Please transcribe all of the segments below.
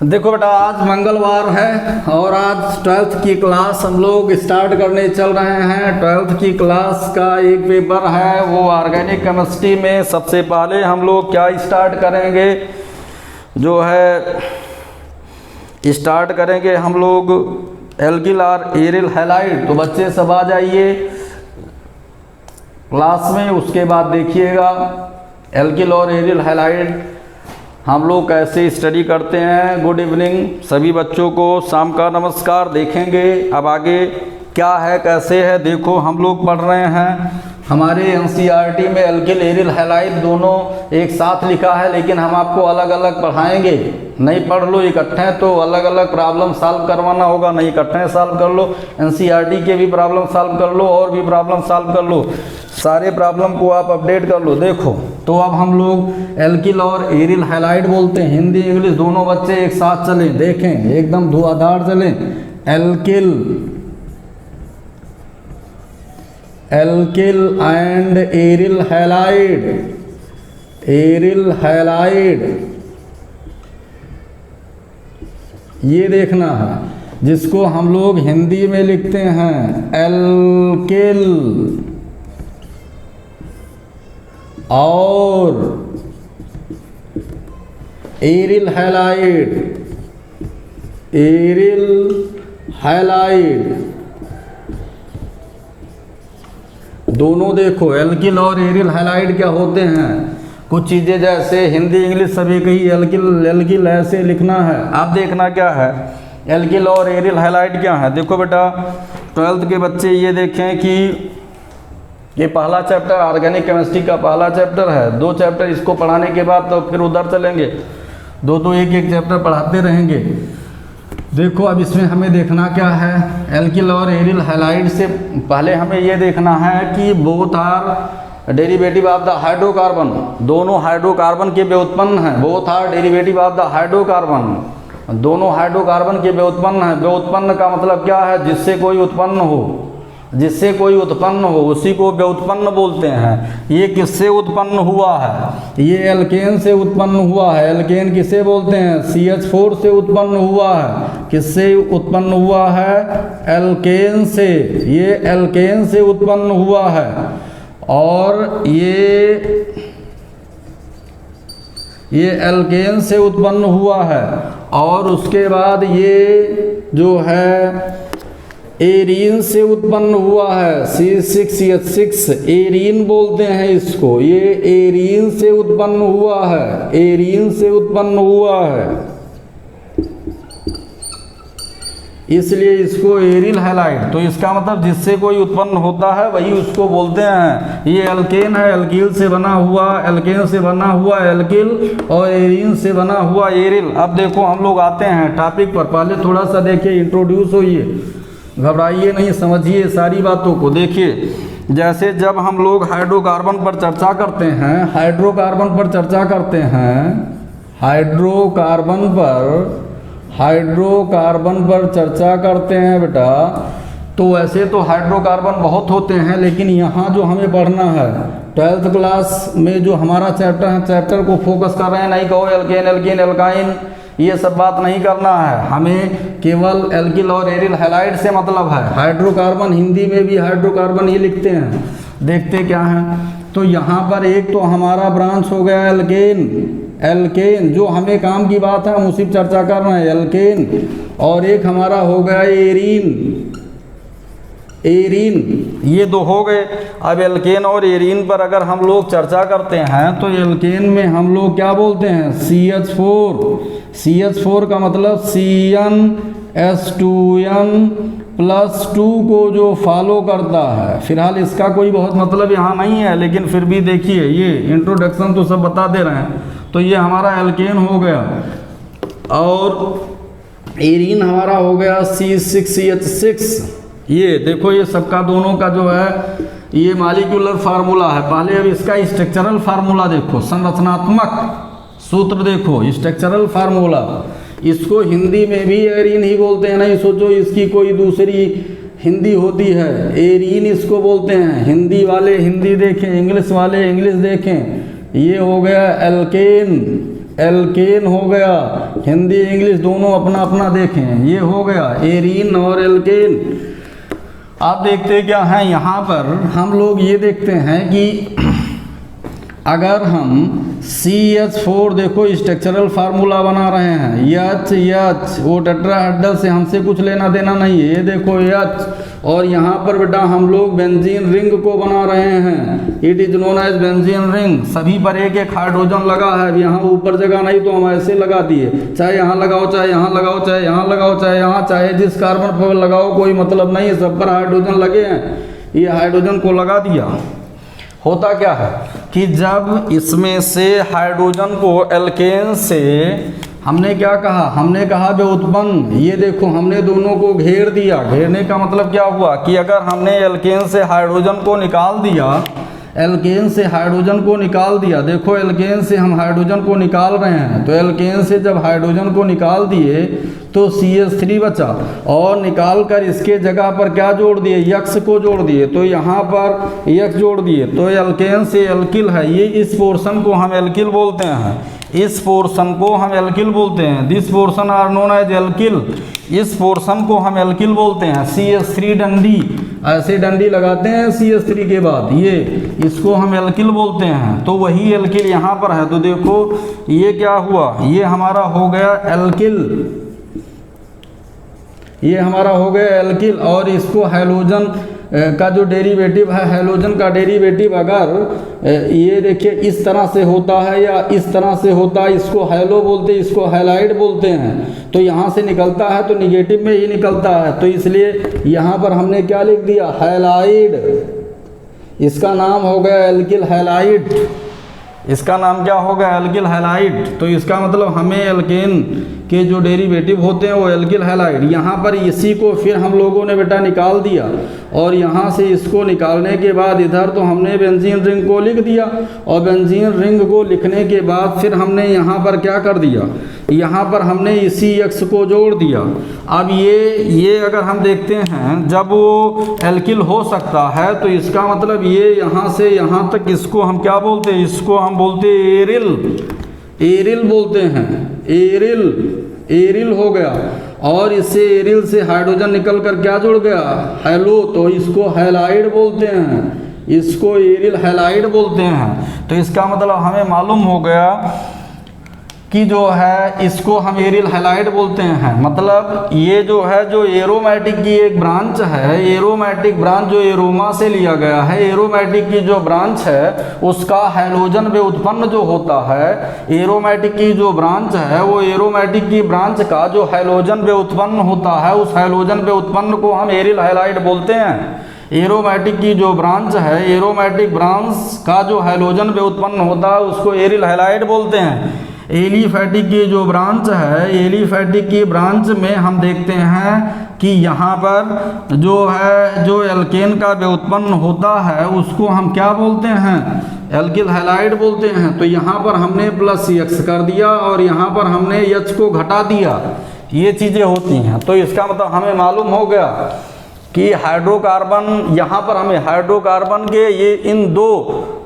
देखो बेटा, आज मंगलवार है और आज 12th की क्लास हम लोग स्टार्ट करने चल रहे हैं। 12th की क्लास का एक पेपर है, वो ऑर्गेनिक केमिस्ट्री में सबसे पहले हम लोग क्या स्टार्ट करेंगे, जो है स्टार्ट करेंगे हम लोग एल्किल और एरिल हैलाइड। तो बच्चे सब आ जाइए क्लास में, उसके बाद देखिएगा एल्किल और एरिल हैलाइड हम लोग कैसे स्टडी करते हैं। गुड इवनिंग सभी बच्चों को, शाम का नमस्कार। देखेंगे अब आगे क्या है कैसे है। देखो हम लोग पढ़ रहे हैं, हमारे एनसीईआरटी में एल्किल एरिल हैलाइड दोनों एक साथ लिखा है, लेकिन हम आपको अलग अलग पढ़ाएंगे। नहीं पढ़ लो इकट्ठे तो अलग अलग प्रॉब्लम सॉल्व करवाना होगा, नहीं इकट्ठे सॉल्व कर लो। एनसीईआरटी के भी प्रॉब्लम सॉल्व कर लो और भी प्रॉब्लम सॉल्व कर लो, सारे प्रॉब्लम को आप अपडेट कर लो। देखो तो अब हम लोग एल्किल और एरिल हैलाइड बोलते हैं, हिंदी इंग्लिश दोनों बच्चे एक साथ चलें, देखें एकदम धुआंधार चलें। Alkyl and aryl halide, aryl halide ये देखना है, जिसको हम लोग हिंदी में लिखते हैं एल्किल और एरिल हैलाइड, एरिल हैलाइड दोनों। देखो एल्किल और एरिल हैलाइड क्या होते हैं, कुछ चीज़ें जैसे हिंदी इंग्लिश सभी कही एल्किल एल्किल ऐसे लिखना है। आप देखना क्या है एल्किल और एरिल हैलाइड क्या है। देखो बेटा 12th के बच्चे ये देखें कि ये पहला चैप्टर ऑर्गेनिक केमिस्ट्री का पहला चैप्टर है। 2 चैप्टर इसको पढ़ाने के बाद तो फिर उधर चलेंगे, दो एक चैप्टर पढ़ाते रहेंगे। देखो अब इसमें हमें देखना क्या है, एल्किल और एरिल हैलाइड से पहले हमें ये देखना है कि both are derivative of the hydrocarbon, दोनों हाइड्रोकार्बन के व्युत्पन्न हैं। Both are derivative of the hydrocarbon, दोनों हाइड्रोकार्बन के व्युत्पन्न हैं। व्युत्पन्न का मतलब क्या है, जिससे कोई उत्पन्न हो, जिससे कोई उत्पन्न हो उसी को व्युत्पन्न बोलते हैं। ये किससे उत्पन्न हुआ है, ये एल्केन से उत्पन्न हुआ है। एल्केन किसे बोलते हैं, CH4 से उत्पन्न हुआ है। किससे उत्पन्न हुआ है, एल्केन से, ये एल्केन से उत्पन्न हुआ है। और ये एल्केन से उत्पन्न हुआ है। और उसके बाद ये जो है एरीन से उत्पन्न हुआ है, C6H6 एरीन बोलते हैं इसको। ये एरीन से उत्पन्न हुआ है, एरीन से उत्पन्न हुआ है, इसलिए इसको एरिल हैलाइड। तो इसका मतलब जिससे कोई उत्पन्न होता है वही उसको बोलते हैं। ये एल्केन है, एल्किल से बना हुआ, एल्केन से बना हुआ एल्किल और एरीन से बना हुआ एरिल। अब देखो हम लोग आते हैं टॉपिक पर, पहले थोड़ा सा देखिए, इंट्रोड्यूस होइए, घबराइए नहीं, समझिए सारी बातों को। देखिए जैसे जब हम लोग हाइड्रोकार्बन पर चर्चा करते हैं, हाइड्रोकार्बन पर चर्चा करते हैं, हाइड्रोकार्बन पर चर्चा करते हैं बेटा, तो वैसे तो हाइड्रोकार्बन बहुत होते हैं, लेकिन यहाँ जो हमें पढ़ना है 12th क्लास में जो हमारा चैप्टर है, चैप्टर को फोकस कर रहे हैं। नहीं कहो एल्केन एल्कीन एल्काइन, ये सब बात नहीं करना है हमें, केवल एल्किल और एरिल हैलाइड से मतलब है। हाइड्रोकार्बन हिंदी में भी हाइड्रोकार्बन ही लिखते हैं। देखते क्या हैं, तो यहाँ पर एक तो हमारा ब्रांच हो गया एल्केन, एल्केन जो हमें काम की बात है हम उसी पर चर्चा कर रहे हैं, एल्केन। और एक हमारा हो गया एरीन, एरीन, ये 2 हो गए। अब एल्केन और एरीन पर अगर हम लोग चर्चा करते हैं तो एल्केन में हम लोग क्या बोलते हैं, CH4। CH4 का मतलब CnH2n+2 को जो फॉलो करता है। फिलहाल इसका कोई बहुत मतलब यहाँ नहीं है, लेकिन फिर भी देखिए ये इंट्रोडक्शन तो सब बता दे रहे हैं। तो ये हमारा एल्केन हो गया और एरीन हमारा हो गया C6H6। ये देखो ये सबका दोनों का जो है ये मॉलिक्यूलर फार्मूला है। पहले अब इसका स्ट्रक्चरल फार्मूला देखो, संरचनात्मक सूत्र देखो, स्ट्रक्चरल फार्मूला। इसको हिंदी में भी एरीन ही बोलते हैं, नहीं सोचो इसकी कोई दूसरी हिंदी होती है। एरीन इसको बोलते हैं, हिंदी वाले हिंदी देखें, इंग्लिश वाले इंग्लिश देखें। ये हो गया एल्केन, एल्केन हो गया, हिंदी इंग्लिश दोनों अपना अपना देखें, ये हो गया एरीन और एल्केन। आप देखते क्या हैं यहाँ पर, हम लोग ये देखते हैं कि अगर हम CH4 देखो स्ट्रक्चरल फार्मूला बना रहे हैं, H वो टेट्राहेड्रल से हमसे कुछ लेना देना नहीं है, ये देखो H, और यहाँ पर बेटा हम लोग बेंजीन रिंग को बना रहे हैं, it is known as benzene ring. सभी पर एक एक हाइड्रोजन लगा है, यहाँ ऊपर जगह नहीं तो हम ऐसे लगा दिए, चाहे यहाँ लगाओ चाहे यहाँ लगाओ चाहे यहाँ लगाओ चाहे यहाँ, चाहे जिस कार्बन पर लगाओ कोई मतलब नहीं है, सब पर हाइड्रोजन लगे हैं, ये हाइड्रोजन को लगा दिया। होता क्या है कि जब इसमें से हाइड्रोजन को एल्केन से हमने क्या कहा, हमने कहा व्युत्पन्न, ये देखो हमने दोनों को घेर दिया। घेरने का मतलब क्या हुआ कि अगर हमने एल्केन से हाइड्रोजन को निकाल दिया, एल्केन से हाइड्रोजन को निकाल दिया, देखो एल्केन से हम हाइड्रोजन को निकाल रहे हैं, तो एल्केन से जब हाइड्रोजन को निकाल दिए तो CH3 बचा, और निकाल कर इसके जगह पर क्या जोड़ दिए, X को जोड़ दिए, तो यहाँ पर X जोड़ दिए, तो एल्केन से एल्किल है। ये इस पोर्शन को हम एल्किल बोलते हैं, इस पोर्शन को हम एल्किल बोलते हैं, this portion are known as alkyl, इस पोर्शन को हम एल्किल बोलते हैं। CH3 डंडी, ऐसे डंडी लगाते हैं CH3 के बाद, ये इसको हम एल्किल बोलते हैं, तो वही एल्किल यहाँ पर है। तो देखो ये क्या हुआ, ये हमारा हो गया एल्किल, ये हमारा हो गया एल्किल, और इसको हैलोजन का जो डेरिवेटिव है, हैलोजन का डेरिवेटिव अगर ये देखिए इस तरह से होता है या इस तरह से होता है, इसको हैलो बोलते हैं, इसको हैलाइड बोलते हैं, तो यहाँ से निकलता है तो निगेटिव में ही निकलता है, तो इसलिए यहाँ पर हमने क्या लिख दिया, हैलाइड। इसका नाम हो गया एल्किल हैलाइड, इसका नाम क्या हो गया, एल्किल हैलाइड। तो इसका मतलब हमें एल्केन के जो डेरिवेटिव होते हैं वो एल्किल हैलाइड। यहाँ पर इसी को फिर हम लोगों ने बेटा निकाल दिया, और यहाँ से इसको निकालने के बाद इधर तो हमने बेंजीन रिंग को लिख दिया, और बेंजीन रिंग को लिखने के बाद फिर हमने यहाँ पर क्या कर दिया, यहाँ पर हमने इसी X को जोड़ दिया। अब ये अगर हम देखते हैं जब वो एल्किल हो सकता है, तो इसका मतलब ये यहाँ से यहाँ तक इसको हम क्या बोलते हैं, इसको हम बोलते हैं एरिल, एरिल बोलते हैं, एरिल, एरिल हो गया। और इससे एरिल से हाइड्रोजन निकल कर क्या जुड़ गया, हैलो, तो इसको हैलाइड बोलते हैं, इसको एरिल हैलाइड बोलते हैं। तो इसका मतलब हमें मालूम हो गया कि जो है इसको हम एरिल हैलाइड बोलते हैं। मतलब ये जो है, जो एरोमेटिक की एक ब्रांच है, एरोमेटिक ब्रांच जो एरोमा से लिया गया है, एरोमेटिक की जो ब्रांच है उसका हैलोजन व्युत्पन्न जो होता है, एरोमेटिक की जो ब्रांच है वो एरोमेटिक की ब्रांच का जो हैलोजन व्युत्पन्न होता है, उस हैलोजन व्युत्पन्न को हम एरिल हैलाइड बोलते हैं। एरोमेटिक की जो ब्रांच है, एरोमेटिक ब्रांच का जो हैलोजन व्युत्पन्न होता है उसको एरिल हैलाइड बोलते हैं। एलिफैटिक की जो ब्रांच है, एलिफैटिक की ब्रांच में हम देखते हैं कि यहाँ पर जो है, जो एल्केन का व्युत्पन्न होता है उसको हम क्या बोलते हैं, एल्किल हैलाइड बोलते हैं। तो यहाँ पर हमने प्लस X कर दिया और यहाँ पर हमने H को घटा दिया, ये चीज़ें होती हैं। तो इसका मतलब हमें मालूम हो गया कि हाइड्रोकार्बन, यहाँ पर हमें हाइड्रोकार्बन के ये इन दो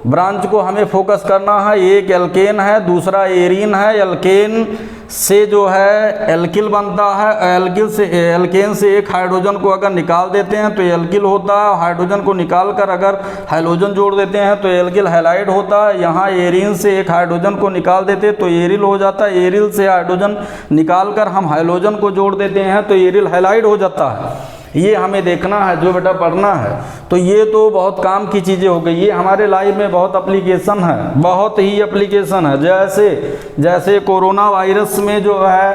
ब्रांच को हमें फोकस करना है, एक एल्केन है दूसरा एरीन है। एल्केन से जो है एल्किल बनता है, एल्किल से, एल्केन से एक हाइड्रोजन को अगर निकाल देते हैं तो एल्किल होता है, हाइड्रोजन को निकाल कर अगर हाइड्रोजन जोड़ देते हैं तो एल्किल हैलाइड होता है। यहाँ एरीन से एक हाइड्रोजन को निकाल देते तो एरिल हो जाता है, एरिल से हाइड्रोजन निकाल कर हम हाइड्रोजन को जोड़ देते हैं तो एरिल हैलाइड हो जाता है। ये हमें देखना है, जो बेटा पढ़ना है। तो ये तो बहुत काम की चीज़ें हो गई, ये हमारे लाइफ में बहुत एप्लीकेशन है, बहुत ही एप्लीकेशन है। जैसे कोरोना वायरस में जो है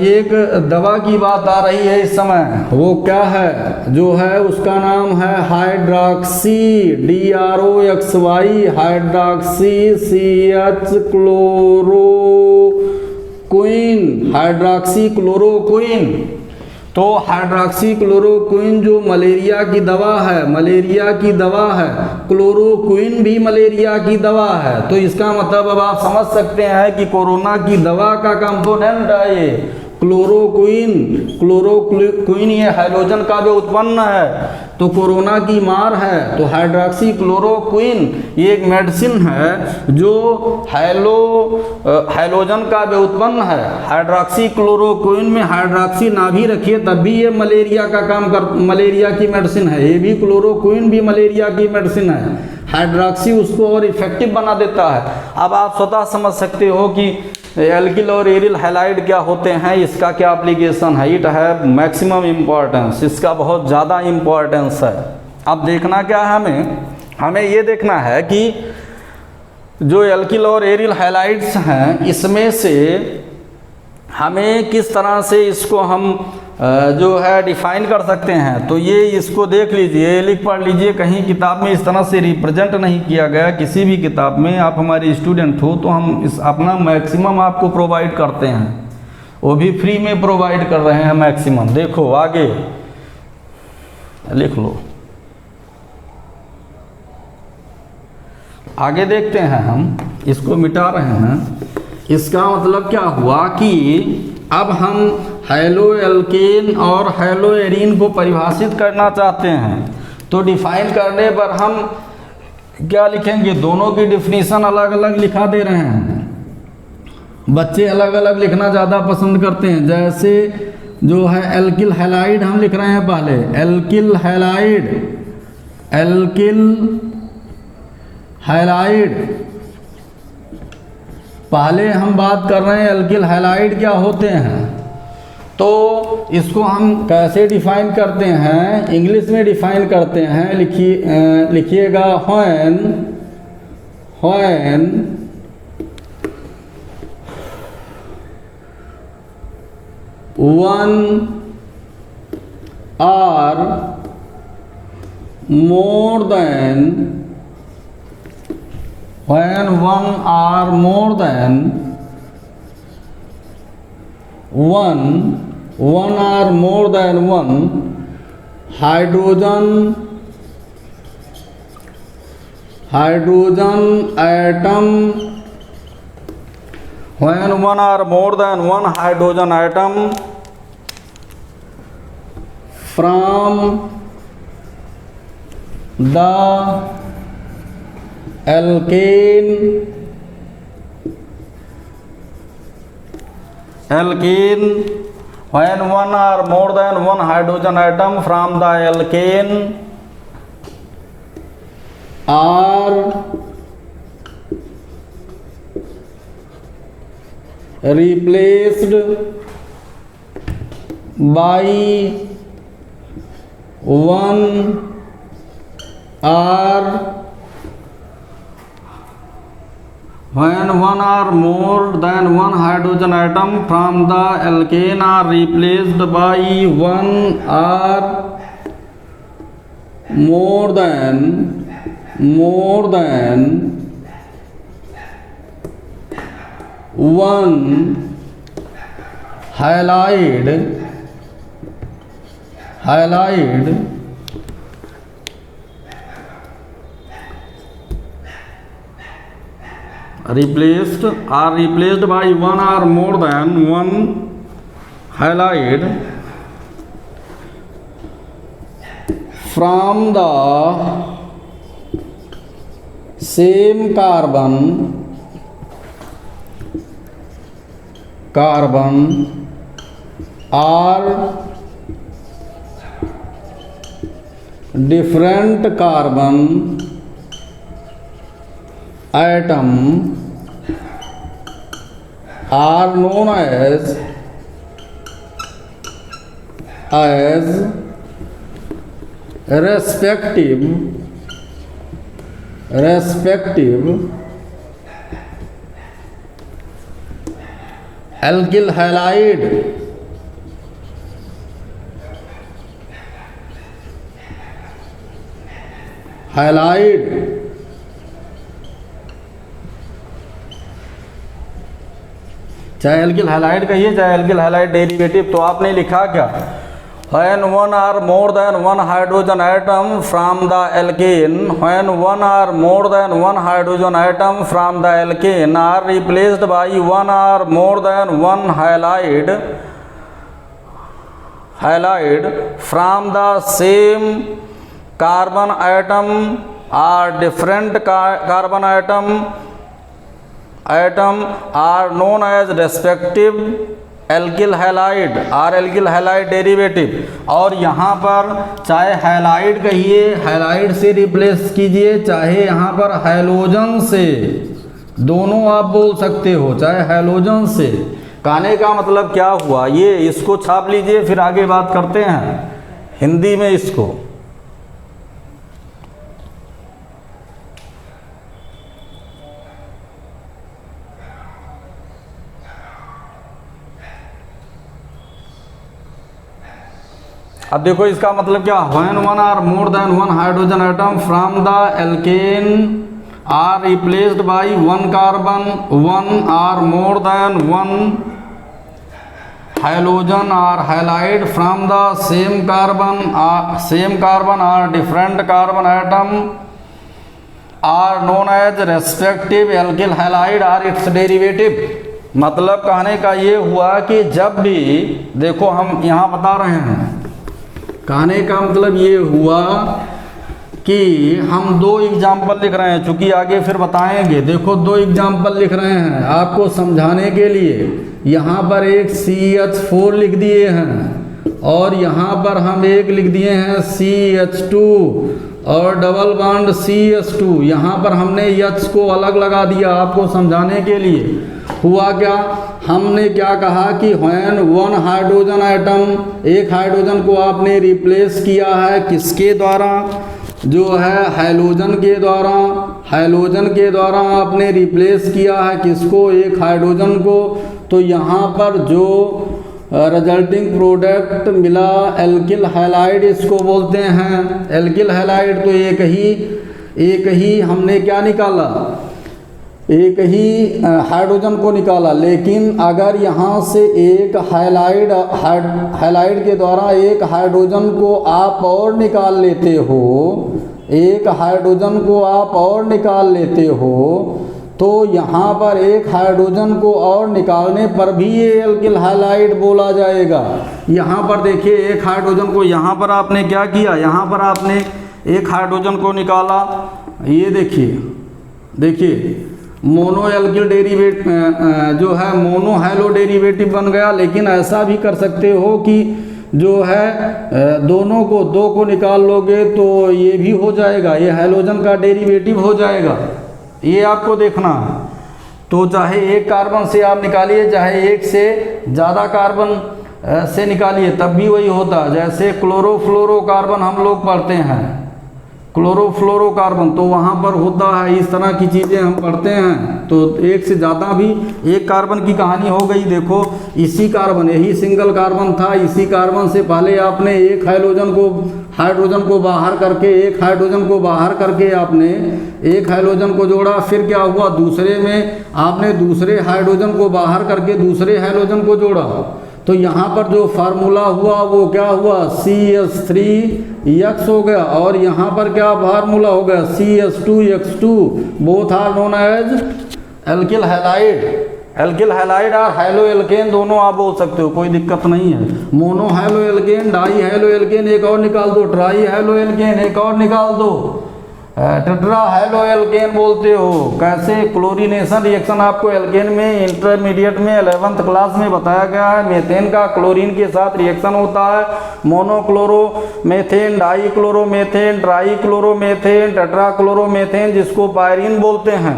एक दवा की बात आ रही है इस समय, वो क्या है, जो है उसका नाम है hydroxy, DROXY, hydroxy CH chloroquine, hydroxy chloroquine. तो हाइड्रॉक्सी क्लोरोक्विन जो मलेरिया की दवा है, मलेरिया की दवा है, क्लोरोक्विन भी मलेरिया की दवा है। तो इसका मतलब अब आप समझ सकते हैं कि कोरोना की दवा का कंपोनेंट है ये, क्लोरोक्विन, क्लोरोक्विन ये हाइड्रोजन का भी उत्पन्न है, तो कोरोना की मार है। तो हाइड्रॉक्सी क्लोरोक्विन ये एक मेडिसिन है जो हाइड्रोजन का भी उत्पन्न है। हाइड्रॉक्सी क्लोरोक्विन में हाइड्रॉक्सी ना भी रखिए तब भी ये मलेरिया का काम कर, मलेरिया की मेडिसिन है। ये भी क्लोरोक्विन भी मलेरिया की मेडिसिन है। हाइड्रॉक्सी उसको और इफेक्टिव बना देता है। अब आप स्वतः समझ सकते हो कि एल्किल और एरिल हैलाइड क्या होते हैं, इसका क्या एप्लीकेशन है। इट है मैक्सिमम इम्पॉर्टेंस, इसका बहुत ज़्यादा इम्पॉर्टेंस है। अब देखना क्या है, हमें ये देखना है कि जो एल्किल और एरिल हैलाइड्स हैं इसमें से हमें किस तरह से इसको हम जो है डिफाइन कर सकते हैं। तो ये इसको देख लीजिए, लिख पढ़ लीजिए, कहीं किताब में इस तरह से रिप्रेजेंट नहीं किया गया। किसी भी किताब में आप हमारे स्टूडेंट हो तो हम इस अपना मैक्सिमम आपको प्रोवाइड करते हैं, वो भी फ्री में प्रोवाइड कर रहे हैं मैक्सिमम। देखो आगे लिख लो, आगे देखते हैं, हम इसको मिटा रहे हैं। इसका मतलब क्या हुआ कि अब हम हैलो एल्केन और हैलो एरीन को परिभाषित करना चाहते हैं। तो डिफाइन करने पर हम क्या लिखेंगे, दोनों की डिफिनीशन अलग अलग लिखा दे रहे हैं। बच्चे अलग अलग लिखना ज़्यादा पसंद करते हैं। जैसे जो है एल्किल हैलाइड हम लिख रहे हैं पहले, एल्किल हैलाइड, एल्किल हैलाइड। पहले हम बात कर रहे हैं एल्किल हैलाइड क्या होते हैं। तो इसको हम कैसे डिफाइन करते हैं, इंग्लिश में डिफाइन करते हैं। लिखिएगा when one or more than, when one or more than one or more than one hydrogen atom, when one or more than one hydrogen atom from the alkane when one or more than one hydrogen atom from the alkane are replaced by one or when one or more than one hydrogen atom from the alkane are replaced by one or more than one halide replaced by one or more than one halide from the same carbon or different carbon atom are known as respective alkyl halide चाहे alkyl halide कहिए चाहे alkyl halide derivative. तो आपने लिखा क्या, when one or more than one hydrogen atom from the alkane, when one or more than one hydrogen atom from the alkane are replaced by one or more than one halide halide from the same carbon atom or different carbon atom are known as respective alkyl halide और alkyl halide derivative. और यहाँ पर चाहे halide कहिए, halide से replace कीजिए, चाहे यहाँ पर हैलोजन से, दोनों आप बोल सकते हो, चाहे हैलोजन से। कहने का मतलब क्या हुआ, ये इसको छाप लीजिए, फिर आगे बात करते हैं हिंदी में इसको। अब देखो इसका मतलब क्या, when one or more than one hydrogen atom from the alkane are replaced by one carbon, one or more than one hydrogen are halide from the same carbon or different carbon atom are known as respective alkyl halide or its derivative. मतलब कहने का ये हुआ कि जब भी, देखो हम यहाँ बता रहे हैं, कहने का मतलब ये हुआ कि हम दो एग्जाम्पल लिख रहे हैं, चूँकि आगे फिर बताएंगे। देखो दो एग्जाम्पल लिख रहे हैं आपको समझाने के लिए। यहाँ पर एक CH4 लिख दिए हैं और यहाँ पर हम एक लिख दिए हैं CH2 और डबल बॉन्ड CH2। यहाँ पर हमने H को अलग लगा दिया आपको समझाने के लिए। हुआ क्या, हमने क्या कहा कि व्हेन वन हाइड्रोजन एटम, एक हाइड्रोजन को आपने रिप्लेस किया है किसके द्वारा, जो है हैलोजन के द्वारा। हैलोजन के द्वारा आपने रिप्लेस किया है किसको, एक हाइड्रोजन को। तो यहाँ पर जो रिजल्टिंग प्रोडक्ट मिला एल्किल हैलाइड इसको बोलते हैं। एल्किल हैलाइड तो एक ही हमने क्या निकाला, एक ही हाइड्रोजन को निकाला। लेकिन अगर यहाँ से एक हैलाइड के द्वारा एक हाइड्रोजन को आप और निकाल लेते हो, एक हाइड्रोजन को आप और निकाल लेते हो, तो यहाँ पर एक हाइड्रोजन को और निकालने पर भी ये एल्किल हैलाइड बोला जाएगा। यहाँ पर देखिए एक हाइड्रोजन को, यहाँ पर आपने क्या किया, यहाँ पर आपने एक हाइड्रोजन को निकाला, ये देखिए मोनो एल्किल डेरिवेटिव जो है मोनो हैलो डेरिवेटिव बन गया। लेकिन ऐसा भी कर सकते हो कि जो है दोनों को, दो को निकाल लोगे तो ये भी हो जाएगा, ये हैलोजन का डेरिवेटिव हो जाएगा। ये आपको देखना है। तो चाहे एक कार्बन से आप निकालिए, चाहे एक से ज़्यादा कार्बन से निकालिए, तब भी वही होता है। जैसे क्लोरोफ्लोरोकार्बन हम लोग पढ़ते हैं, क्लोरोफ्लोरोकार्बन, तो वहाँ पर होता है इस तरह की चीज़ें हम पढ़ते हैं। तो एक से ज़्यादा भी, एक कार्बन की कहानी हो गई। देखो इसी कार्बन, यही सिंगल कार्बन था, इसी कार्बन से पहले आपने एक हाइड्रोजन को बाहर करके, एक हाइड्रोजन को बाहर करके आपने एक हाइड्रोजन को जोड़ा। फिर क्या हुआ, दूसरे में आपने दूसरे हाइड्रोजन को बाहर करके दूसरे हाइड्रोजन को जोड़ा। तो यहाँ पर जो फार्मूला हुआ वो क्या हुआ, CH3X हो गया। और यहाँ पर क्या फार्मूला हो गया, CH2X2। Both are known as alkyl halide. Alkyl halide और हैलो एल्केन दोनों आप बोल सकते हो, कोई दिक्कत नहीं है। Mono halo alkane, di halo alkane एक और निकाल दो, ट्राई हैलो एल्केन एक और निकाल दो, टेट्रा हैलो एल्केन बोलते हो। कैसे, क्लोरीनेशन रिएक्शन आपको एल्केन में इंटरमीडिएट में 11th क्लास में बताया गया है। मीथेन का क्लोरीन के साथ रिएक्शन होता है, मोनोक्लोरोमेथेन, डाईक्लोरोमेथेन, ट्राईक्लोरोमेथेन, टेट्राक्लोरोमेथेन, जिसको पायरीन बोलते हैं।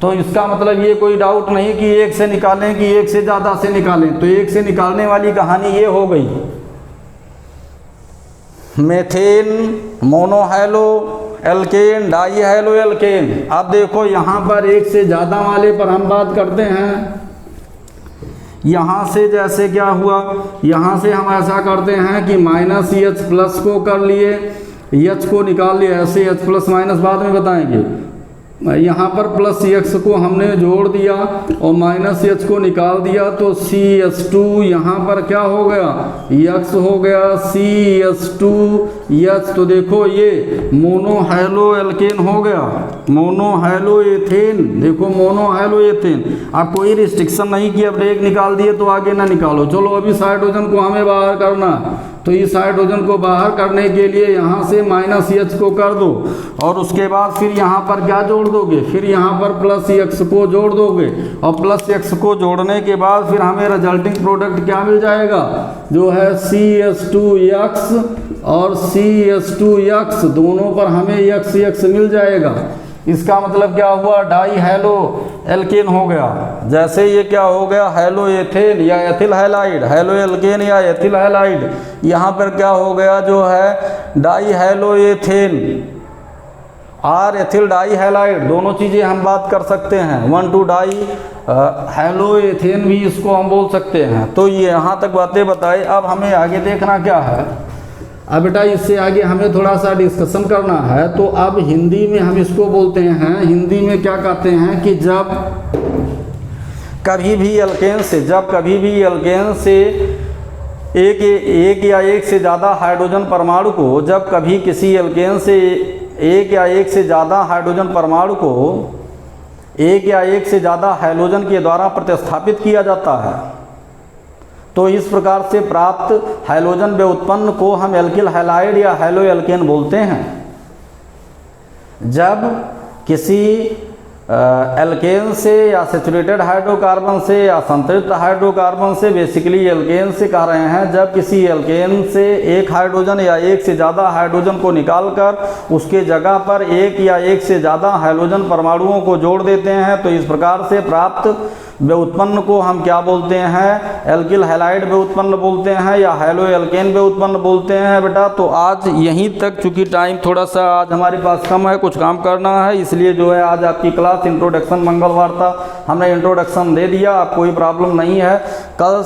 तो इसका मतलब ये कोई डाउट नहीं कि एक से निकालें कि एक से ज़्यादा से निकालें। तो एक से निकालने वाली कहानी ये हो गई, methane, monohalo alkane, di halo alkane. अब देखो यहाँ पर एक से ज़्यादा वाले पर हम बात करते हैं। यहाँ से जैसे क्या हुआ, यहाँ से हम ऐसा करते हैं कि -H+ को कर लिए, H को निकाल लिए, ऐसे H+ माइनस बाद में बताएंगे। यहाँ पर प्लस एक्स को हमने जोड़ दिया और माइनस एच को निकाल दिया, तो CH2 यहाँ पर क्या हो गया, एक्स हो गया, CH2H। तो देखो ये मोनोहाइलो एल्केन हो गया, मोनोहाइलो एथेन। देखो मोनोहाइलो एथेन। अब कोई रिस्ट्रिक्शन नहीं कि अब एक निकाल दिए तो आगे ना निकालो। चलो अभी इस हाइड्रोजन को हमें बाहर करना है, तो इस हाइड्रोजन को बाहर करने के लिए यहाँ से माइनस एच को कर दो और उसके बाद फिर यहाँ पर क्या जोड़ दोगे, फिर यहाँ पर प्लस एक्स को जोड़ दोगे और प्लस एक्स को जोड़ने के बाद फिर हमें रिजल्टिंग प्रोडक्ट क्या मिल जाएगा, जो है CH2X और CH2X, दोनों पर हमें XX मिल जाएगा। इसका मतलब क्या हुआ, डाई हैलो एल्केन हो गया। जैसे ये क्या हो गया, हैलो एथेन या एथिल हैलाइड, हैलो एल्केन या एथिल हैलाइड, यहाँ पर क्या हो गया, जो है डाई हैलो एथेन और एथिल डाई हैलाइड, दोनों चीज़ें हम बात कर सकते हैं। 1,2 डाई हैलो एथेन भी इसको हम बोल सकते हैं। तो ये यहाँ तक बातें बताई। अब हमें आगे देखना क्या है, अब बेटा इससे आगे हमें थोड़ा सा डिस्कशन करना है। तो अब हिंदी में हम इसको बोलते हैं, हिंदी में क्या कहते हैं कि जब कभी भी एल्केन से, जब कभी भी एल्केन से एक या एक से ज़्यादा हाइड्रोजन परमाणु को, जब कभी किसी एल्केन से एक या एक से ज़्यादा हाइड्रोजन परमाणु को एक या एक से ज़्यादा हैलोजन के द्वारा प्रतिस्थापित किया जाता है, तो इस प्रकार से प्राप्त हैलोजन व्युत्पन्न को हम एल्किल हैलाइड या हैलो एल्केन बोलते हैं। जब किसी एल्केन से या सैचुरेटेड हाइड्रोकार्बन से या संतृप्त हाइड्रोकार्बन से, बेसिकली एल्केन से कह रहे हैं, जब किसी एल्केन से एक हाइड्रोजन या एक से ज़्यादा हाइड्रोजन को निकालकर उसके जगह पर एक या एक से ज़्यादा हैलोजन परमाणुओं को जोड़ देते हैं, तो इस प्रकार से प्राप्त व्युत्पन्न को हम क्या बोलते हैं, एल्किल हैलाइड व्युत्पन्न बोलते हैं या हैलो एल्केन व्युत्पन्न बोलते हैं। बेटा तो आज यहीं तक, चूँकि टाइम थोड़ा सा आज हमारे पास कम है, कुछ काम करना है, इसलिए जो है आज आपकी क्लास इंट्रोडक्शन मंगलवार था, हमने इंट्रोडक्शन दे दिया, अब कोई प्रॉब्लम नहीं है। कल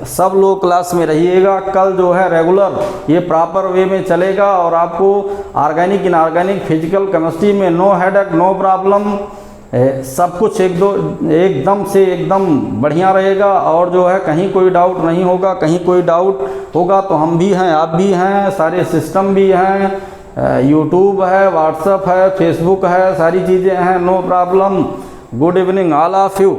सब लोग क्लास में रहिएगा, कल जो है रेगुलर ये प्रॉपर वे में चलेगा और आपको ऑर्गेनिक इनऑर्गेनिक फिजिकल केमिस्ट्री में नो हेडेक नो प्रॉब्लम, सब कुछ एकदम से एकदम बढ़िया रहेगा और जो है कहीं कोई डाउट नहीं होगा। कहीं कोई डाउट होगा तो हम भी हैं, आप भी हैं, सारे सिस्टम भी हैं, यूट्यूब है, व्हाट्सएप है, फेसबुक है, सारी चीज़ें हैं, no problem. Good evening all of you.